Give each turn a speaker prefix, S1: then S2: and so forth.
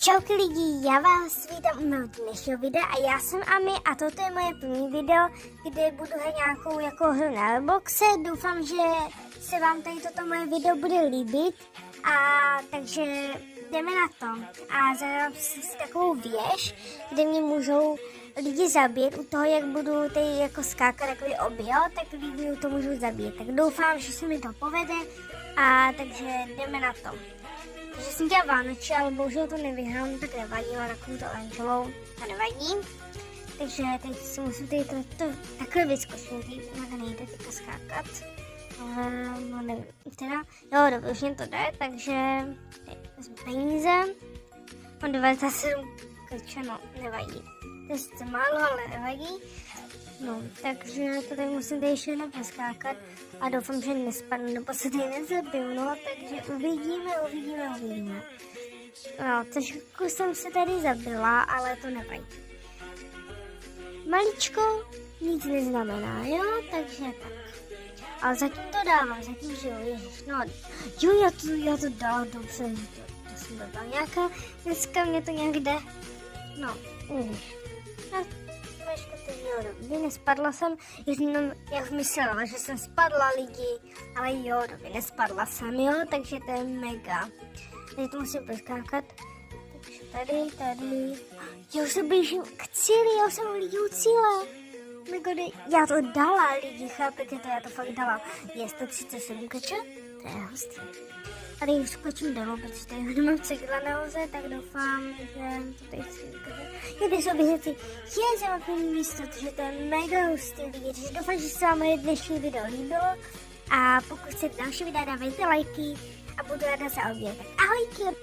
S1: Čauky lidi, já vás vítám u mého dnešního videa a já jsem Ami a toto je moje první video, kde budu hrát nějakou jako hru na Robloxe. Doufám, že se vám tady toto moje video bude líbit a takže jdeme na to. A zadám si takovou věž, kde mě můžou lidi zabít u toho, jak budu tady jako skákat takový objel, tak lidi to můžou zabít. Tak doufám, že se mi to povede a takže jdeme na to. Takže jsem dělal Vánoče, ale bohužel to nevyhrám, tak nevadí, ale takovou to oranžovou, to nevadí. Takže teď si musím tady to takhle vyzkoušet, tady nejde teďka skákat. No nevím, teda, jo, dobře, už jen to jde, takže vezmu peníze. Mám 97 krčeno, nevadí. To je sice málo, ale nevadí. No, takže to tady musím tady ještě jednou poskákat a doufám, že nespadnu, nebo se tady nezabiju, no, takže uvidíme. No, trošku jsem se tady zabila, ale to nevadí. Maličko nic neznamená, jo, takže tak. Ale zatím to dávám, zatím, že jo, ježiš, no, jo, já to dal, dobře, to jsem dodal nějaká, dneska mě to nějak jde, no, ježiš. No, nespadla jsem, jak myslela, že jsem spadla lidi, ale jo, nespadla jsem, jo, takže to je mega. Teď to musím poskákat, takže tady, já už se blížím k cíli, já už jsem lidi u cíle. Já to dala lidi, chápete to, já to fakt dala. Je 137 kače, to je hustý. A tady už skočím dolů, protože tady nemám cegla nahoře, tak doufám, že to tady chci ukázat. Tady jsou věci, je za první místo, takže to je mega hustý lidi, takže doufám, že se vám moje dnešní video líbilo. A pokud chcete další videa, dávejte lajky a budu ráda za obě. Tak ahojky!